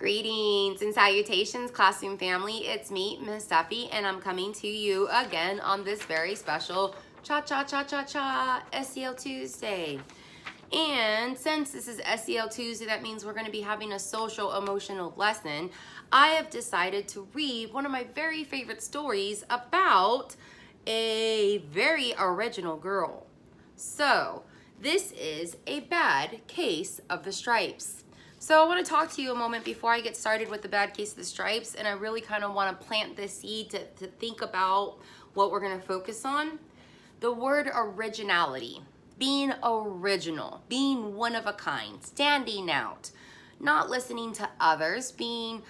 Greetings and salutations, classroom family. It's me, Miss Duffy, and I'm coming to you again on this very special cha-cha-cha-cha-cha SEL Tuesday. And since this is SEL Tuesday, that means we're going to be having a social emotional lesson. I have decided to read one of my very favorite stories about a very original girl. So this is a bad case of the stripes. So I want to talk to you a moment before I get started with the bad case of the stripes, and I really kind of want to plant this seed to think about what we're going to focus on. The word originality, being original, being one of a kind, standing out, not listening to others, being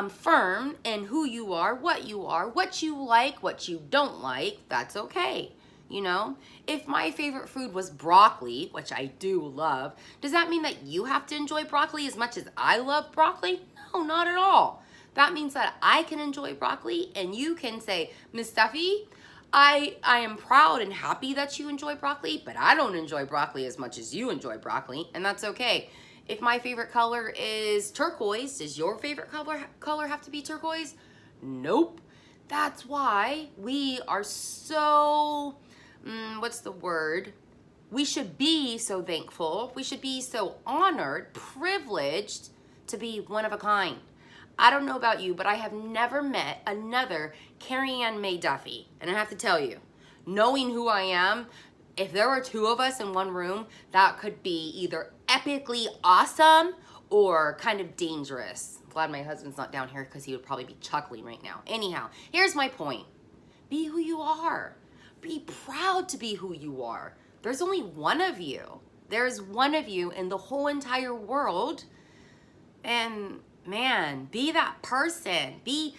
firm in who you are, what you like, what you don't like, that's okay. You know, if my favorite food was broccoli, which I do love, does that mean that you have to enjoy broccoli as much as I love broccoli? No, not at all. That means that I can enjoy broccoli and you can say, Miss Duffy, I am proud and happy that you enjoy broccoli, but I don't enjoy broccoli as much as you enjoy broccoli, and that's okay. If my favorite color is turquoise, does your favorite color have to be turquoise? Nope. That's why we are so... what's the word? We should be so thankful. We should be so honored, privileged to be one of a kind. I don't know about you, but I have never met another Carrie Ann May Duffy. And I have to tell you, knowing who I am, if there were two of us in one room, that could be either epically awesome or kind of dangerous. I'm glad my husband's not down here because he would probably be chuckling right now. Anyhow, here's my point. Be who you are. Be proud to be who you are. There's only one of you. There's one of you in the whole entire world. And man, be that person. Be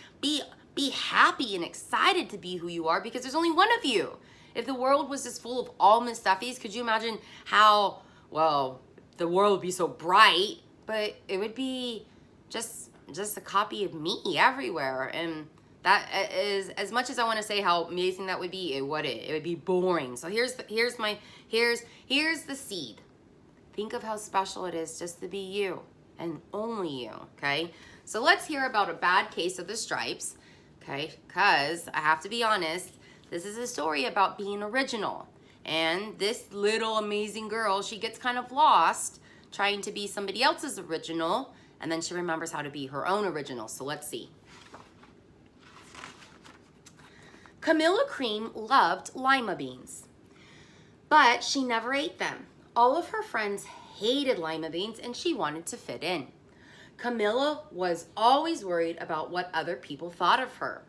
happy and excited to be who you are because there's only one of you. If the world was just full of all Miss Duffies, could you imagine how, well, the world would be so bright, but it would be just a copy of me everywhere. And that is, as much as I want to say how amazing that would be, it would be boring. So here's the seed. Think of how special it is just to be you and only you, okay? So let's hear about a bad case of the stripes, okay? Because I have to be honest, this is a story about being original. And this little amazing girl, she gets kind of lost trying to be somebody else's original, and then she remembers how to be her own original. So let's see. Camilla Cream loved lima beans, but she never ate them. All of her friends hated lima beans and she wanted to fit in. Camilla was always worried about what other people thought of her.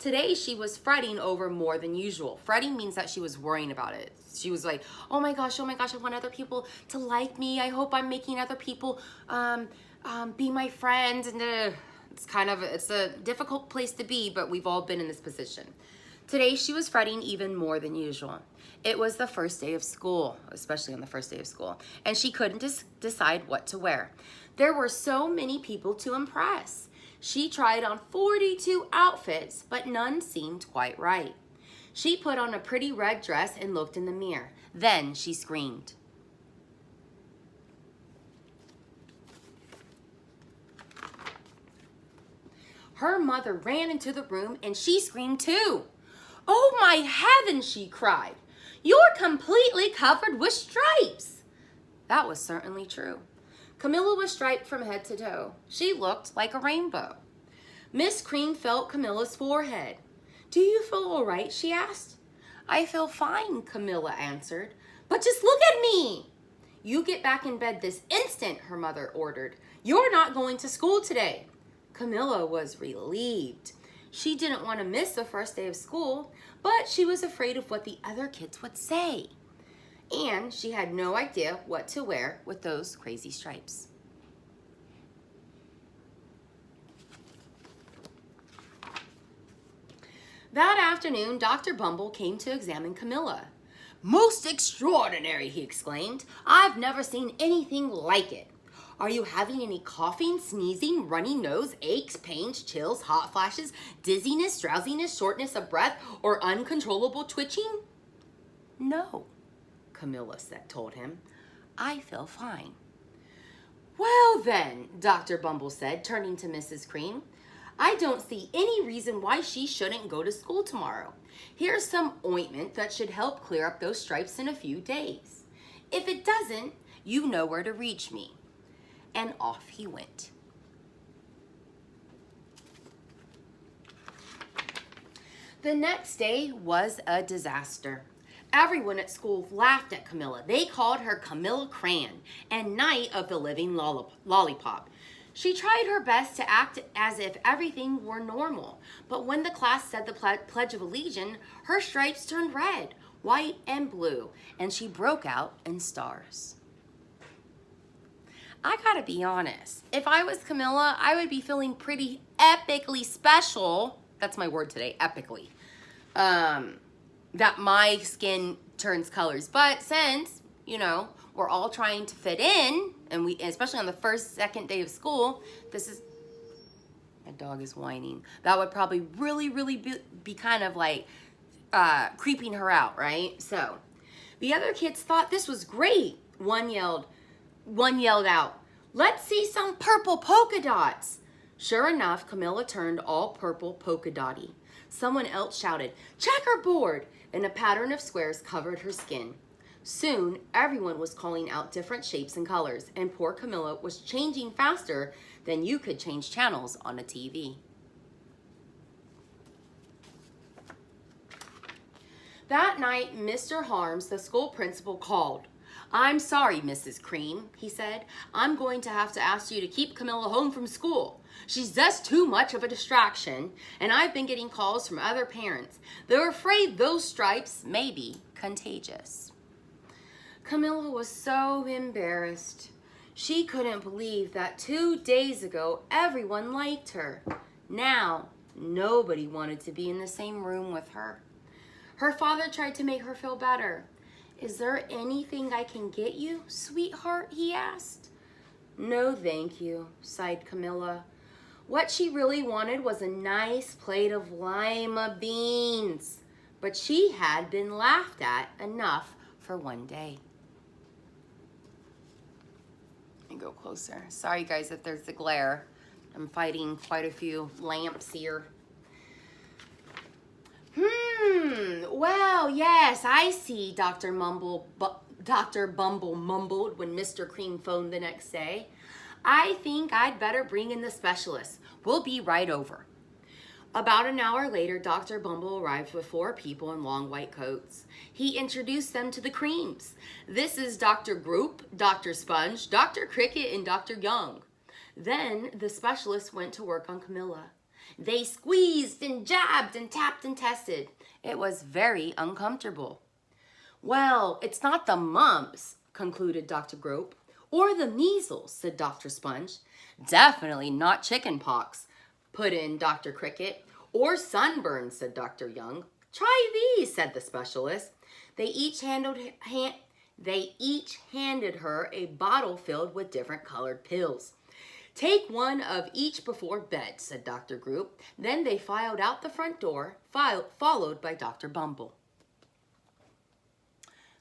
Today she was fretting over more than usual. Fretting means that she was worrying about it. She was like, oh my gosh, I want other people to like me. I hope I'm making other people be my friends. And it's a difficult place to be, but we've all been in this position. Today, she was fretting even more than usual. It was the first day of school, especially on the first day of school, and she couldn't decide what to wear. There were so many people to impress. She tried on 42 outfits, but none seemed quite right. She put on a pretty red dress and looked in the mirror. Then she screamed. Her mother ran into the room and she screamed too. Oh my heavens, she cried. You're completely covered with stripes. That was certainly true. Camilla was striped from head to toe. She looked like a rainbow. Miss Cream felt Camilla's forehead. Do you feel all right, she asked. I feel fine, Camilla answered. But just look at me. You get back in bed this instant, her mother ordered. You're not going to school today. Camilla was relieved. She didn't want to miss the first day of school, but she was afraid of what the other kids would say. And she had no idea what to wear with those crazy stripes. That afternoon, Dr. Bumble came to examine Camilla. Most extraordinary, he exclaimed. I've never seen anything like it. Are you having any coughing, sneezing, runny nose, aches, pains, chills, hot flashes, dizziness, drowsiness, shortness of breath, or uncontrollable twitching? No, Camilla told him. I feel fine. Well then, Dr. Bumble said, turning to Mrs. Cream, I don't see any reason why she shouldn't go to school tomorrow. Here's some ointment that should help clear up those stripes in a few days. If it doesn't, you know where to reach me. And off he went. The next day was a disaster. Everyone at school laughed at Camilla. They called her Camilla Cran and Night of the Living Lollipop. She tried her best to act as if everything were normal, but when the class said the Pledge of Allegiance, her stripes turned red, white, and blue, and she broke out in stars. I gotta be honest, if I was Camilla, I would be feeling pretty epically special. That's my word today, epically. That my skin turns colors. But since, you know, we're all trying to fit in, and especially on the second day of school, my dog is whining. That would probably really be kind of like creeping her out, right? So the other kids thought this was great. One yelled out, "Let's see some purple polka dots." Sure enough, Camilla turned all purple polka dotty. Someone else shouted, "Checkerboard!" and a pattern of squares covered her skin. Soon, everyone was calling out different shapes and colors, and poor Camilla was changing faster than you could change channels on a TV. That night, Mr. Harms, the school principal, called. "I'm sorry, Mrs. Cream," he said. "I'm going to have to ask you to keep Camilla home from school. She's just too much of a distraction, and I've been getting calls from other parents. They're afraid those stripes may be contagious." Camilla was so embarrassed. She couldn't believe that 2 days ago, everyone liked her. Now, nobody wanted to be in the same room with her. Her father tried to make her feel better. "Is there anything I can get you, sweetheart?" he asked. "No, thank you," sighed Camilla. What she really wanted was a nice plate of lima beans, but she had been laughed at enough for one day. Let me go closer. Sorry guys if there's a glare. I'm fighting quite a few lamps here. Well, yes, I see, Dr. Bumble mumbled when Mr. Cream phoned the next day. "I think I'd better bring in the specialist. We'll be right over." About an hour later, Dr. Bumble arrived with 4 people in long white coats. He introduced them to the Creams. "This is Dr. Group, Dr. Sponge, Dr. Cricket, and Dr. Young." Then the specialist went to work on Camilla. They squeezed and jabbed and tapped and tested. It was very uncomfortable. "Well, it's not the mumps," concluded Dr. Grope. "Or the measles," said Dr. Sponge. "Definitely not chicken pox," put in Dr. Cricket. "Or sunburn," said Dr. Young. "Try these," said the specialist. They each handed her a bottle filled with different colored pills. "Take one of each before bed," said Dr. Group. Then they filed out the front door, followed by Dr. Bumble.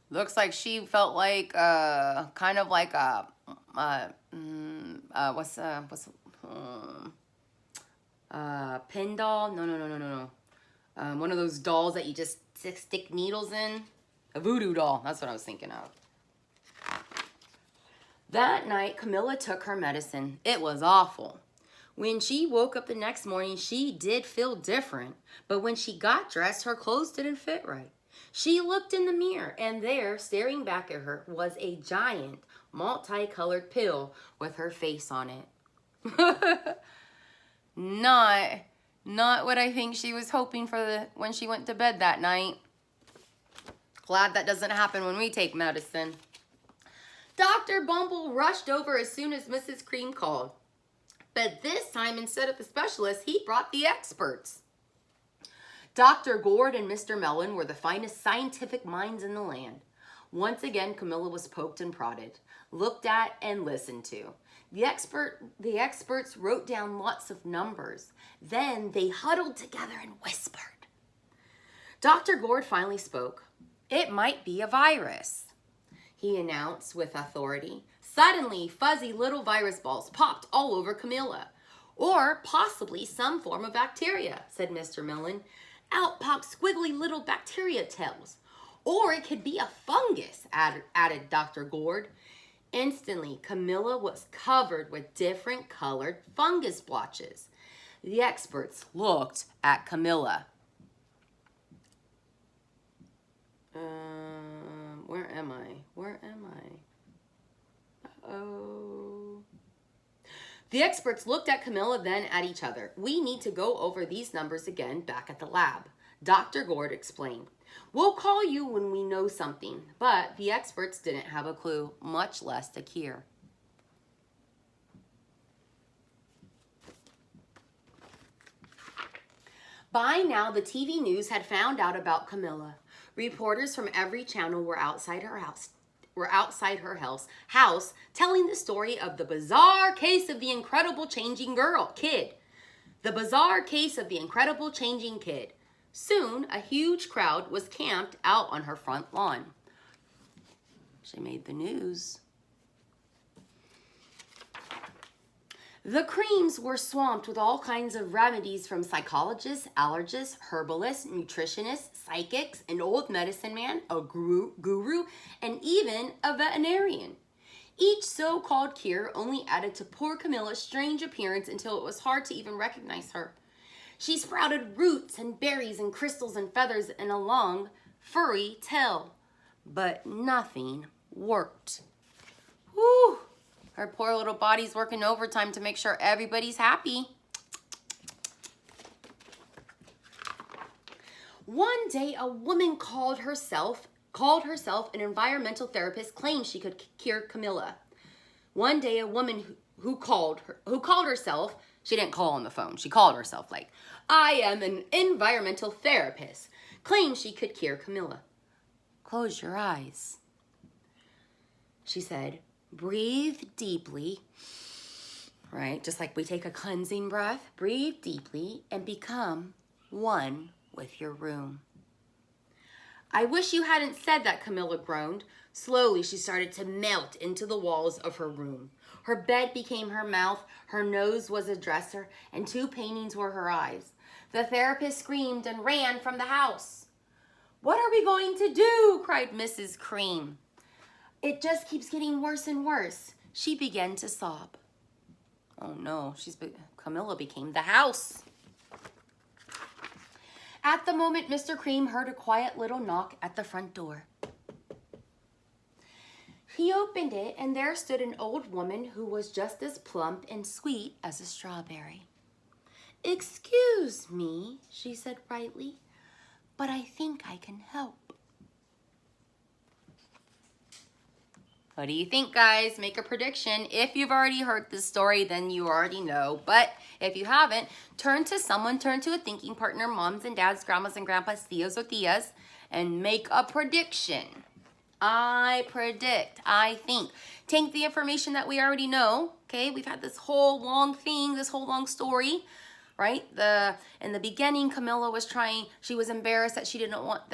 Looks like she felt like kind of like a pin doll? No. One of those dolls that you just stick needles in. A voodoo doll. That's what I was thinking of. That night, Camilla took her medicine. It was awful. When she woke up the next morning, she did feel different. But when she got dressed, her clothes didn't fit right. She looked in the mirror, and there, staring back at her, was a giant, multicolored pill with her face on it. Not what I think she was hoping for when she went to bed that night. Glad that doesn't happen when we take medicine. Dr. Bumble rushed over as soon as Mrs. Cream called. But this time, instead of the specialist, he brought the experts. Dr. Gord and Mr. Mellon were the finest scientific minds in the land. Once again, Camilla was poked and prodded, looked at and listened to. The experts wrote down lots of numbers. Then they huddled together and whispered. Dr. Gord finally spoke. "It might be a virus," he announced with authority. Suddenly, fuzzy little virus balls popped all over Camilla. Or possibly some form of bacteria, said Mr. Millen. Out popped squiggly little bacteria tails. Or it could be a fungus, added Dr. Gord. Instantly, Camilla was covered with different colored fungus blotches. The experts looked at Camilla. Where am I? Where am I? Uh-oh. The experts looked at Camilla, then at each other. We need to go over these numbers again back at the lab, Dr. Gord explained. We'll call you when we know something, but the experts didn't have a clue, much less a cure. By now, the TV news had found out about Camilla. Reporters from every channel were outside her house telling the story of the bizarre case of the incredible changing kid. The bizarre case of the incredible changing kid. Soon, a huge crowd was camped out on her front lawn. She made the news. The creams were swamped with all kinds of remedies from psychologists, allergists, herbalists, nutritionists, psychics, an old medicine man, a guru, and even a veterinarian. Each so-called cure only added to poor Camilla's strange appearance until it was hard to even recognize her. She sprouted roots and berries and crystals and feathers and a long, furry tail, but nothing worked. Whew! Her poor little body's working overtime to make sure everybody's happy. One day, a woman called herself an environmental therapist, claimed she could cure Camilla. One day, a woman who called herself, she didn't call on the phone, she called herself like, I am an environmental therapist, claimed she could cure Camilla. Close your eyes, she said. Breathe deeply, right? Just like we take a cleansing breath. Breathe deeply and become one with your room. I wish you hadn't said that, Camilla groaned. Slowly, she started to melt into the walls of her room. Her bed became her mouth, her nose was a dresser, and 2 paintings were her eyes. The therapist screamed and ran from the house. What are we going to do? Cried Mrs. Cream. It just keeps getting worse and worse. She began to sob. Oh no, Camilla became the house. At the moment, Mr. Cream heard a quiet little knock at the front door. He opened it, and there stood an old woman who was just as plump and sweet as a strawberry. Excuse me, she said brightly, but I think I can help. What do you think, guys? Make a prediction. If you've already heard this story, then you already know. But if you haven't, turn to a thinking partner, moms and dads, grandmas and grandpas, tios or tias, and make a prediction. I predict, I think. Take the information that we already know, okay? We've had this whole long thing, this whole long story, right? In the beginning, Camilla was she was embarrassed that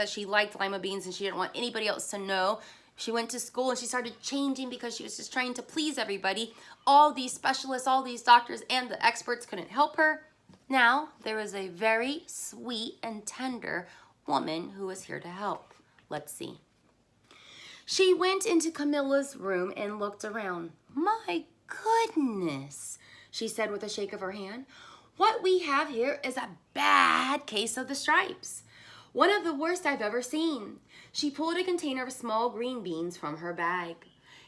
she liked lima beans and she didn't want anybody else to know. She went to school and she started changing because she was just trying to please everybody. All these specialists, all these doctors, and the experts couldn't help her. Now, there is a very sweet and tender woman who is here to help. Let's see. She went into Camilla's room and looked around. My goodness, she said with a shake of her hand. What we have here is a bad case of the stripes. One of the worst I've ever seen. She pulled a container of small green beans from her bag.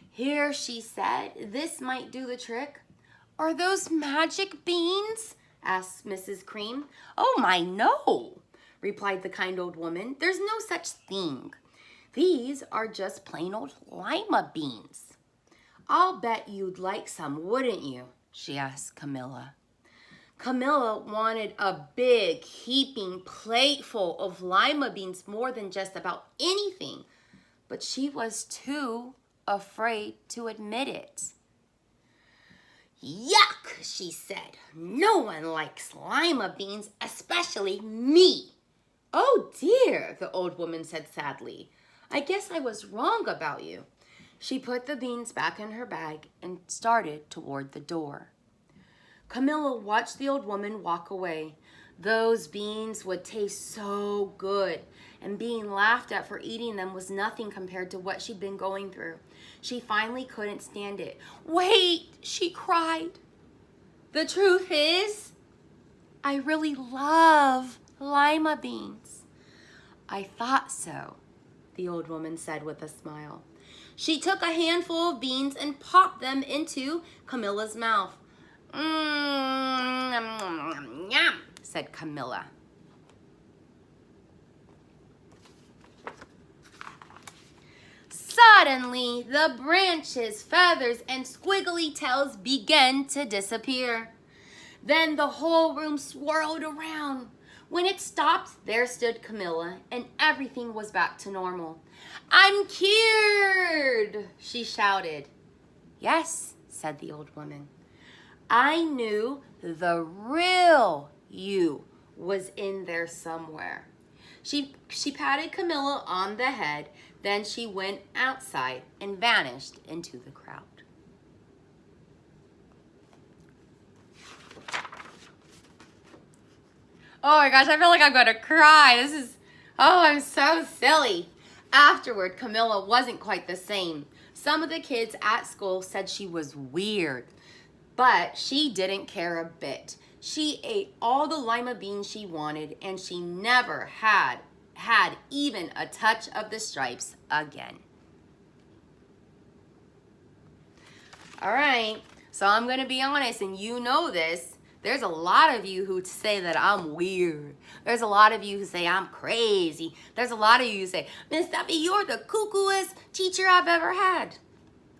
Here, she said, this might do the trick. Are those magic beans? Asked Mrs. Cream. Oh my, no, replied the kind old woman. There's no such thing. These are just plain old lima beans. I'll bet you'd like some, wouldn't you? She asked Camilla. Camilla wanted a big, heaping plateful of lima beans more than just about anything, but she was too afraid to admit it. Yuck, she said. No one likes lima beans, especially me. Oh dear, the old woman said sadly. I guess I was wrong about you. She put the beans back in her bag and started toward the door. Camilla watched the old woman walk away. Those beans would taste so good, and being laughed at for eating them was nothing compared to what she'd been going through. She finally couldn't stand it. "Wait," she cried. "The truth is, I really love lima beans." "I thought so," the old woman said with a smile. She took a handful of beans and popped them into Camilla's mouth. Yum, said Camilla. Suddenly, the branches, feathers, and squiggly tails began to disappear. Then the whole room swirled around. When it stopped, there stood Camilla, and everything was back to normal. "I'm cured," she shouted. "Yes," said the old woman. "I knew the real you was in there somewhere." She patted Camilla on the head, then she went outside and vanished into the crowd. Oh my gosh, I feel like I'm gonna cry. I'm so silly. Afterward, Camilla wasn't quite the same. Some of the kids at school said she was weird, but she didn't care a bit. She ate all the lima beans she wanted, and she never had even a touch of the stripes again. All right, so I'm gonna be honest, and you know this. There's a lot of you who say that I'm weird. There's a lot of you who say I'm crazy. There's a lot of you who say, "Miss Duffy, you're the cuckooest teacher I've ever had."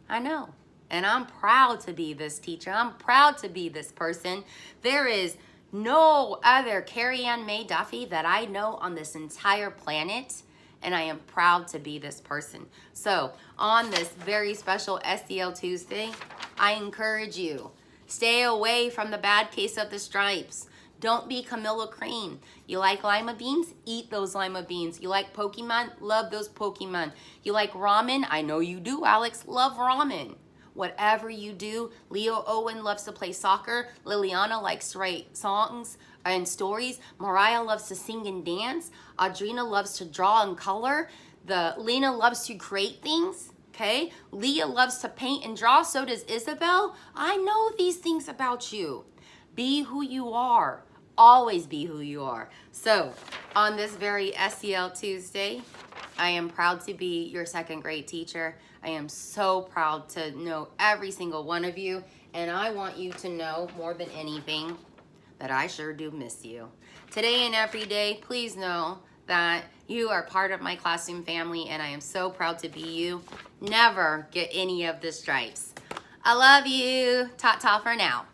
I know, and I'm proud to be this teacher. I'm proud to be this person. There is no other Carrie Ann May Duffy that I know on this entire planet, and I am proud to be this person. So on this very special SEL Tuesday, I encourage you, stay away from the bad case of the stripes. Don't be Camilla Cream. You like lima beans? Eat those lima beans. You like Pokemon? Love those Pokemon. You like ramen? I know you do, Alex. Love ramen. Whatever you do, Leo Owen loves to play soccer. Liliana likes to write songs and stories. Mariah loves to sing and dance. Audrina loves to draw and color. Lena loves to create things. Okay, Leah loves to paint and draw, so does Isabel. I know these things about you. Be who you are. Always be who you are. So, on this very SEL Tuesday, I am proud to be your second grade teacher. I am so proud to know every single one of you, and I want you to know more than anything that I sure do miss you. Today and every day, please know that you are part of my classroom family, and I am so proud to be you. Never get any of the stripes. I love you. Ta-ta for now.